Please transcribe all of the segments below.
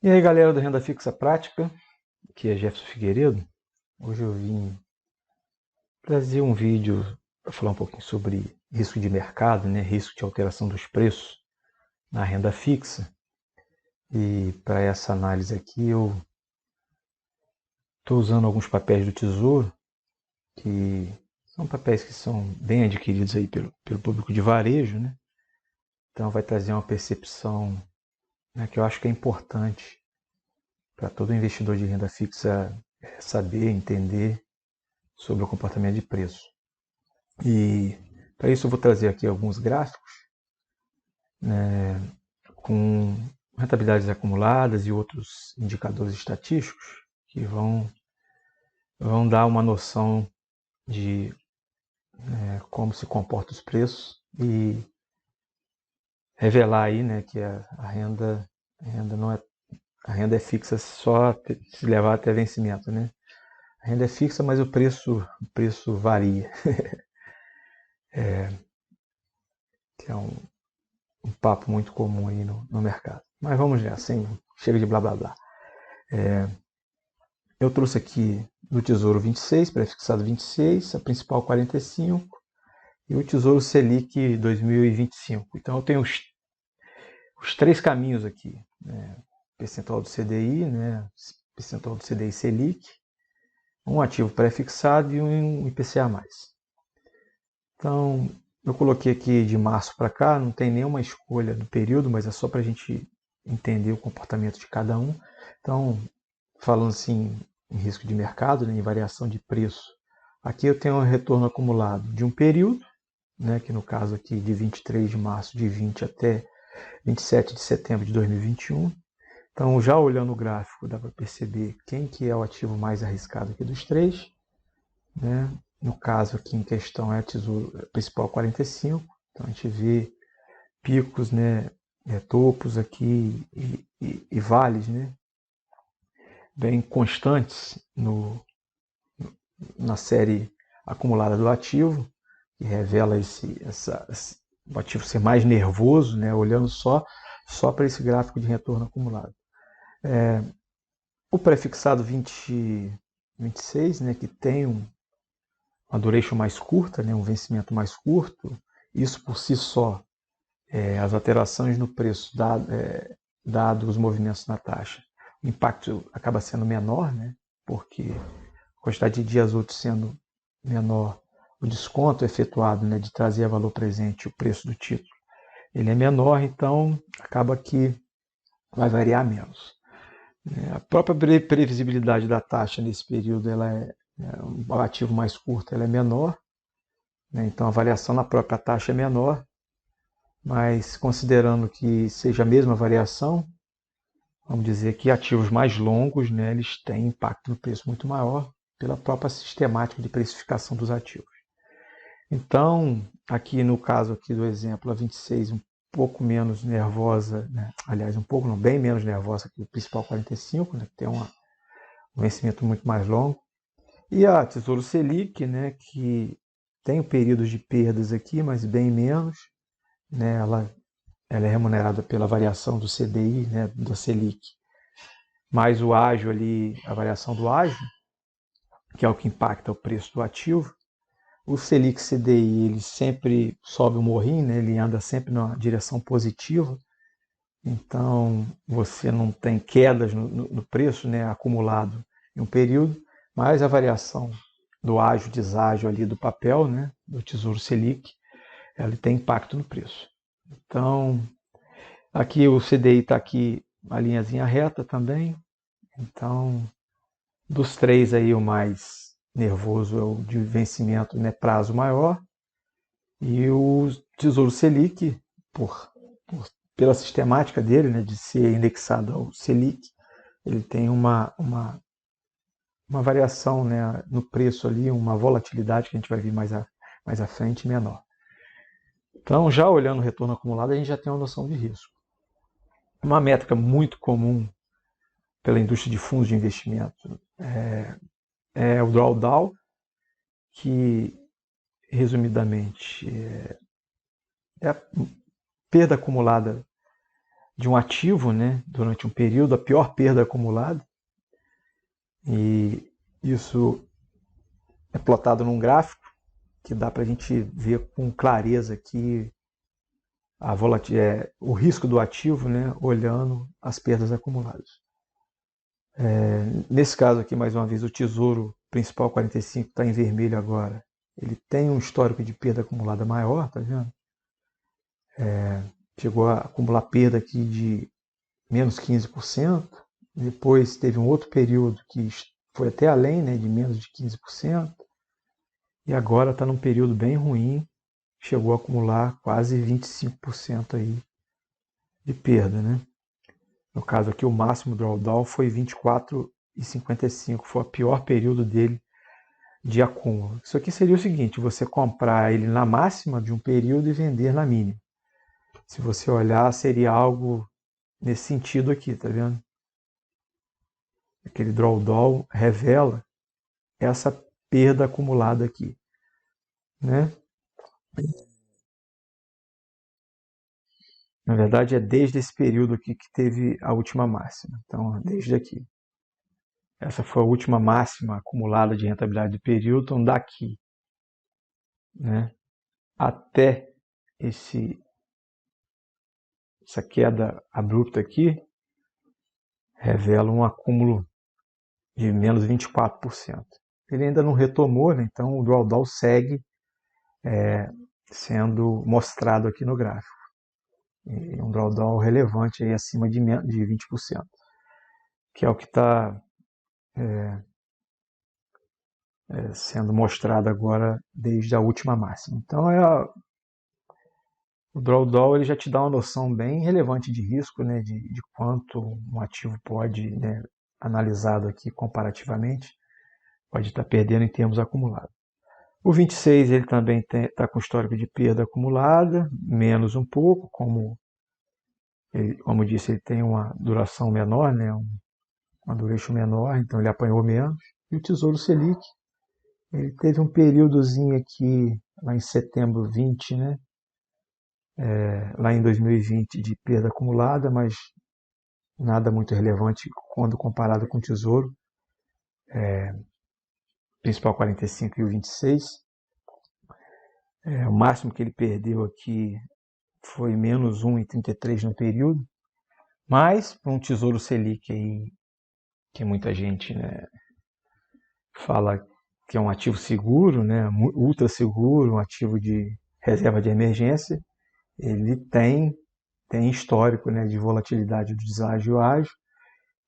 E aí, galera do Renda Fixa Prática, aqui é Jefferson Figueiredo. Hoje eu vim trazer um vídeo para falar um pouquinho sobre risco de mercado, né? Risco de alteração dos preços na renda fixa. E para essa análise aqui eu estou usando alguns papéis do Tesouro, que são papéis que são bem adquiridos aí pelo público de varejo, né? Então vai trazer uma percepção, né, que eu acho que é importante para todo investidor de renda fixa saber, entender sobre o comportamento de preço. E para isso eu vou trazer aqui alguns gráficos, né, com rentabilidades acumuladas e outros indicadores estatísticos que vão dar uma noção de como se comportam os preços e revelar aí, né, que a renda não é a renda é fixa só se levar até vencimento, né? A renda é fixa, mas o preço varia, que é um papo muito comum aí no mercado. Mas vamos lá, sem chega de blá blá blá. Eu trouxe aqui no Tesouro 26, pré-fixado 26, a principal 45 e o Tesouro Selic 2025. Então eu tenho os três caminhos aqui, né? Percentual do CDI, né? Percentual do CDI Selic, um ativo pré-fixado e um IPCA+. Então eu coloquei aqui de março para cá, não tem nenhuma escolha do período, mas é só para a gente entender o comportamento de cada um. Então, falando assim em risco de mercado, né, em variação de preço, aqui eu tenho um retorno acumulado de um período, né, que no caso aqui de 23 de março de 20 até 27 de setembro de 2021. Então, já olhando o gráfico, dá para perceber quem que é o ativo mais arriscado aqui dos três, né? No caso aqui em questão é a Tesouro Principal 45. Então a gente vê picos, né, topos aqui e vales, né, bem constantes na série acumulada do ativo, que revela o ativo ser mais nervoso, né, olhando só para esse gráfico de retorno acumulado. O prefixado 26, né, que tem uma duration mais curta, né, um vencimento mais curto, isso por si só, as alterações no preço, dado os movimentos na taxa, o impacto acaba sendo menor, né, porque a quantidade de dias úteis sendo menor, o desconto efetuado, né, de trazer a valor presente o preço do título, ele é menor, então acaba que vai variar menos. A própria previsibilidade da taxa nesse período, o ativo mais curto, ela é menor, né, então a variação na própria taxa é menor, mas considerando que seja a mesma variação, vamos dizer que ativos mais longos, né, eles têm impacto no preço muito maior pela própria sistemática de precificação dos ativos. Então, aqui no caso aqui do exemplo, a 26 um pouco menos nervosa, né? Aliás, um pouco não, bem menos nervosa que o principal 45, né? Que tem um vencimento muito mais longo. E a Tesouro Selic, né? Que tem períodos de perdas aqui, mas bem menos, né? Ela é remunerada pela variação do CDI, né? Da Selic, mais o ágio ali, a variação do ágio, que é o que impacta o preço do ativo. O Selic CDI ele sempre sobe o morrinho, né? Ele anda sempre na direção positiva, então você não tem quedas no preço, né? Acumulado em um período, mas a variação do ágio e deságio ali do papel, né? Do Tesouro Selic, ela tem impacto no preço. Então, aqui o CDI está aqui a linhazinha reta também, então dos três aí o mais nervoso é o de vencimento, né, prazo maior, e o Tesouro Selic, por, pela sistemática dele, né, de ser indexado ao Selic, ele tem uma variação, né, no preço ali, uma volatilidade que a gente vai ver mais à frente menor. Então, já olhando o retorno acumulado, a gente já tem uma noção de risco. Uma métrica muito comum pela indústria de fundos de investimento é o drawdown, que resumidamente é a perda acumulada de um ativo, né, durante um período, a pior perda acumulada. E isso é plotado num gráfico que dá para a gente ver com clareza aqui o risco do ativo, né, olhando as perdas acumuladas. Nesse caso aqui, mais uma vez, o Tesouro Principal 45 está em vermelho agora. Ele tem um histórico de perda acumulada maior, tá vendo? Chegou a acumular perda aqui de menos 15%. Depois teve um outro período que foi até além, né, de menos de 15%. E agora está num período bem ruim, chegou a acumular quase 25% aí de perda, né? No caso aqui, o máximo drawdown foi 24,55, foi o pior período dele de acúmulo. Isso aqui seria o seguinte, você comprar ele na máxima de um período e vender na mínima. Se você olhar, seria algo nesse sentido aqui, tá vendo? Aquele drawdown revela essa perda acumulada aqui, né? Na verdade, é desde esse período aqui que teve a última máxima. Então, desde aqui. Essa foi a última máxima acumulada de rentabilidade do período. Então, daqui, né, até essa queda abrupta aqui, revela um acúmulo de menos 24%. Ele ainda não retomou, né? Então o drawdown segue sendo mostrado aqui no gráfico. E um drawdown relevante aí acima de 20%, que é o que está sendo mostrado agora desde a última máxima. Então o drawdown ele já te dá uma noção bem relevante de risco, né, de quanto um ativo pode, né, analisado aqui comparativamente, pode estar perdendo em termos acumulados. O 26 ele também está com histórico de perda acumulada, menos um pouco, como disse, ele tem uma duração menor, né, uma duration menor, então ele apanhou menos. E o Tesouro Selic, ele teve um períodozinho aqui, lá em setembro 20, né, lá em 2020, de perda acumulada, mas nada muito relevante quando comparado com o Tesouro, principal 45 e o 26. O máximo que ele perdeu aqui foi menos 1,33 no período, mas para um Tesouro Selic aí, que muita gente, né, fala que é um ativo seguro, né, ultra seguro, um ativo de reserva de emergência, ele tem histórico, né, de volatilidade do deságio ágil,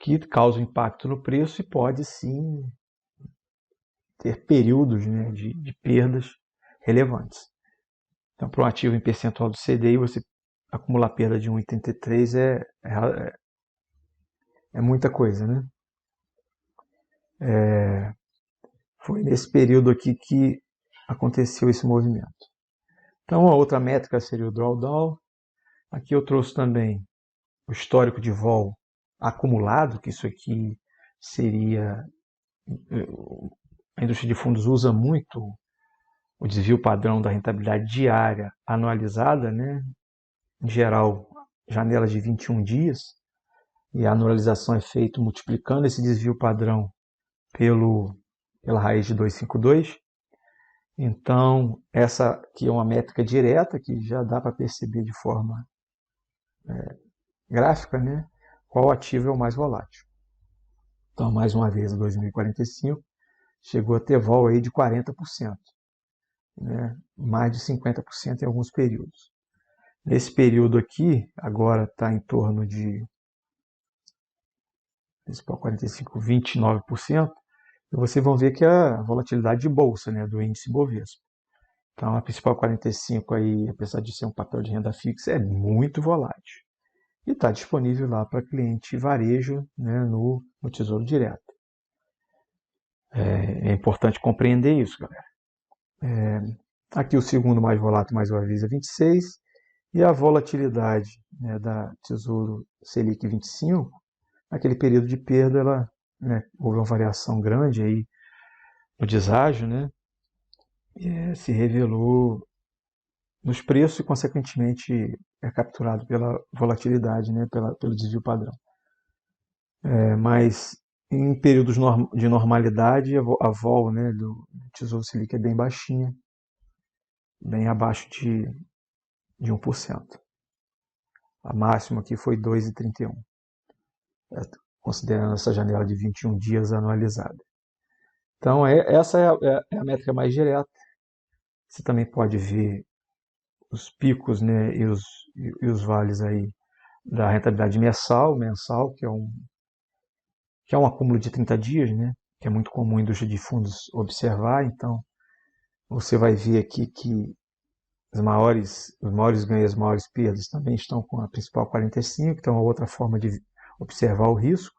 que causa impacto no preço e pode sim ter períodos, né, de perdas relevantes. Então, para um ativo em percentual do CDI, você acumular perda de 1,83 é muita coisa, né? Foi nesse período aqui que aconteceu esse movimento. Então, a outra métrica seria o drawdown. Aqui eu trouxe também o histórico de vol acumulado, que isso aqui seria... A indústria de fundos usa muito o desvio padrão da rentabilidade diária anualizada, né? Em geral, janelas de 21 dias, e a anualização é feita multiplicando esse desvio padrão pela raiz de 252. Então, essa aqui é uma métrica direta que já dá para perceber de forma gráfica, né, qual ativo é o mais volátil. Então, mais uma vez, 2045 chegou a ter vol aí de 40%, né, mais de 50% em alguns períodos. Nesse período aqui, agora está em torno de 45, 29%, e vocês vão ver que é a volatilidade de bolsa, né, do índice Bovespa. Então, a principal 45 aí, apesar de ser um papel de renda fixa, é muito volátil. E está disponível lá para cliente varejo, né, no Tesouro Direto. É importante compreender isso, galera. Aqui o segundo mais volátil, mais uma vez, é 26. E a volatilidade, né, da Tesouro Selic 25, naquele período de perda, ela, né, houve uma variação grande aí no deságio, né, se revelou nos preços e, consequentemente, é capturado pela volatilidade, né, pelo desvio padrão. Mas em períodos de normalidade, a vol, né, do Tesouro Selic é bem baixinha, bem abaixo de 1%. A máxima aqui foi 2,31, considerando essa janela de 21 dias anualizada. Então, essa é a métrica mais direta. Você também pode ver os picos, né, e os vales aí da rentabilidade mensal, que é um acúmulo de 30 dias, né, que é muito comum a indústria de fundos observar. Então, você vai ver aqui que os maiores ganhos, as maiores perdas também estão com a principal 45, então é outra forma de observar o risco.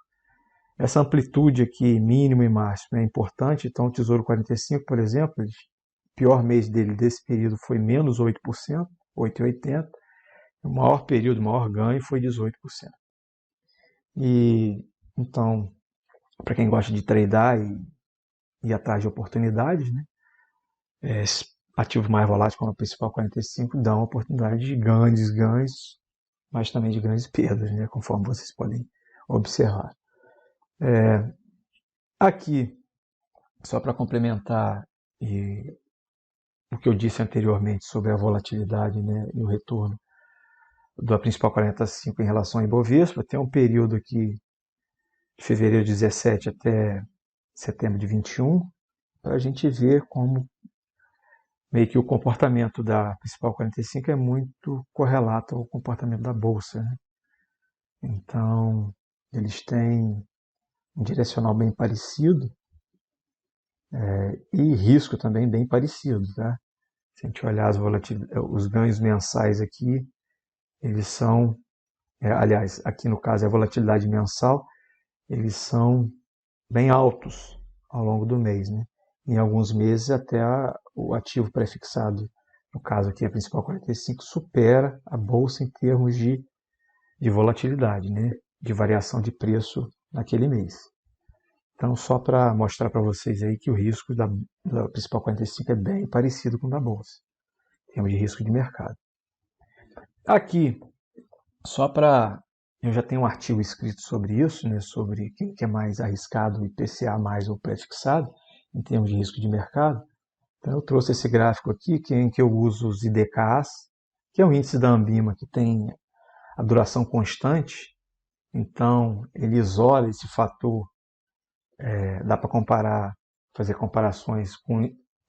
Essa amplitude aqui, mínimo e máximo, é importante. Então, o Tesouro 45, por exemplo, o pior mês dele desse período foi menos 8%, 8,80%. O maior período, o maior ganho foi 18%. E, então, para quem gosta de tradar e ir atrás de oportunidades, né, ativos mais voláteis como a principal 45 dão uma oportunidade de grandes ganhos, mas também de grandes perdas, né, conforme vocês podem observar. Aqui, só para complementar o que eu disse anteriormente sobre a volatilidade, né, e o retorno da principal 45 em relação ao Ibovespa, tem um período aqui de fevereiro de 17 até setembro de 21, para a gente ver como meio que o comportamento da principal 45 é muito correlato ao comportamento da bolsa, né? Então, eles têm um direcional bem parecido, e risco também bem parecido, tá? Se a gente olhar os ganhos mensais aqui, eles são, aliás, aqui no caso é a volatilidade mensal, eles são bem altos ao longo do mês, né? Em alguns meses até o ativo pré-fixado, no caso aqui a principal 45, supera a bolsa em termos de volatilidade, né? De variação de preço naquele mês. Então, só para mostrar para vocês aí que o risco da principal 45 é bem parecido com o da bolsa, em termos de risco de mercado. Aqui, só para... Eu já tenho um artigo escrito sobre isso, né, sobre quem que é mais arriscado, IPCA mais ou pré-fixado, em termos de risco de mercado. Então eu trouxe esse gráfico aqui, em que eu uso os IDKs, que é o índice da Ambima, que tem a duração constante. Então ele isola esse fator, dá para comparar, fazer comparações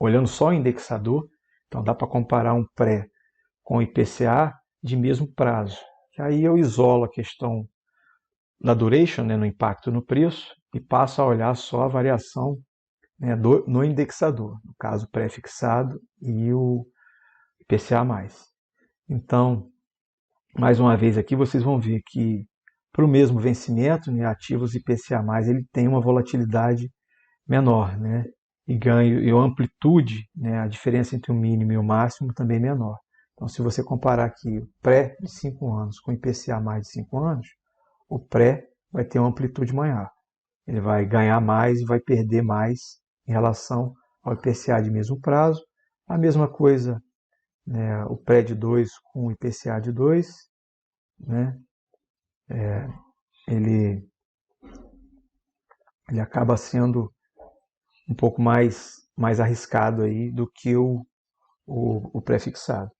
olhando só o indexador. Então dá para comparar um pré com o IPCA de mesmo prazo. E aí eu isolo a questão da duration, né, no impacto no preço, e passo a olhar só a variação, né, no indexador, no caso pré-fixado e o IPCA+. Então, mais uma vez aqui, vocês vão ver que para o mesmo vencimento, né, ativos IPCA+, ele tem uma volatilidade menor, né, e ganho e a amplitude, né, a diferença entre o mínimo e o máximo também é menor. Então, se você comparar aqui o pré de 5 anos com o IPCA+ de 5 anos, o pré vai ter uma amplitude maior. Ele vai ganhar mais e vai perder mais em relação ao IPCA de mesmo prazo. A mesma coisa, né, o pré de 2 com o IPCA de 2, né, ele acaba sendo um pouco mais arriscado aí do que o pré-fixado.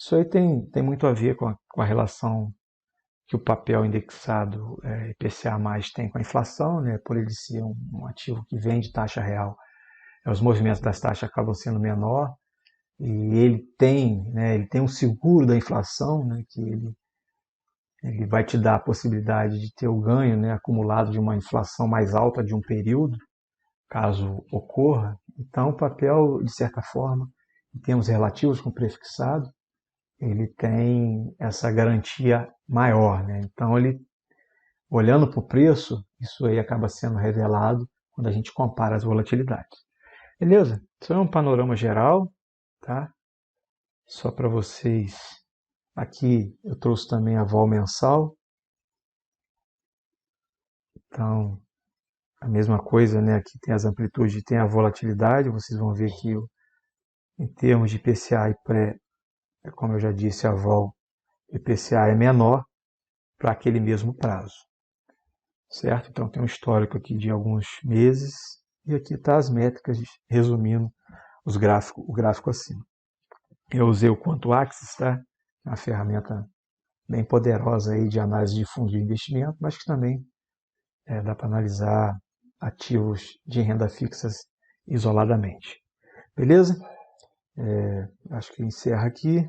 Isso aí tem muito a ver com a relação que o papel indexado IPCA+ tem com a inflação, né, por ele ser um ativo que vende taxa real, os movimentos das taxas acabam sendo menor, e ele tem um seguro da inflação, né, que ele vai te dar a possibilidade de ter o ganho, né, acumulado de uma inflação mais alta de um período, caso ocorra. Então o papel, de certa forma, em termos relativos com o prefixado, ele tem essa garantia maior, né? Então, ele, olhando para o preço, isso aí acaba sendo revelado quando a gente compara as volatilidades. Beleza? Isso é um panorama geral, tá? Só para vocês. Aqui eu trouxe também a vol mensal. Então, a mesma coisa, né? Aqui tem as amplitudes, tem a volatilidade. Vocês vão ver que em termos de IPCA e pré, como eu já disse, a vol IPCA é menor para aquele mesmo prazo, certo? Então tem um histórico aqui de alguns meses e aqui está as métricas resumindo o gráfico acima. Eu usei o Quanto Axis, tá? Uma ferramenta bem poderosa aí de análise de fundos de investimento, mas que também dá para analisar ativos de renda fixas isoladamente. Beleza? Acho que encerra aqui.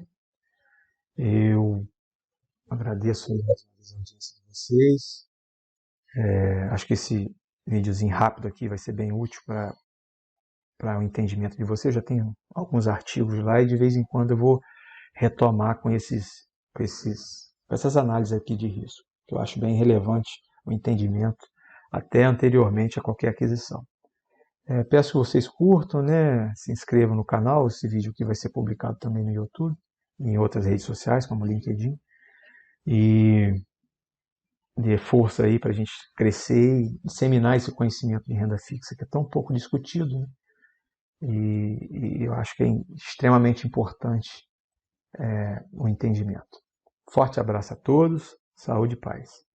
Eu agradeço aí a audiência de vocês. Acho que esse videozinho rápido aqui vai ser bem útil para o entendimento de vocês. Eu já tenho alguns artigos lá e de vez em quando eu vou retomar com essas análises aqui de risco, que eu acho bem relevante o entendimento até anteriormente a qualquer aquisição. Peço que vocês curtam, né? Se inscrevam no canal. Esse vídeo aqui vai ser publicado também no YouTube, em outras redes sociais, como o LinkedIn. E dê força aí para a gente crescer e disseminar esse conhecimento de renda fixa, que é tão pouco discutido, né? E eu acho que é extremamente importante o entendimento. Forte abraço a todos, saúde e paz.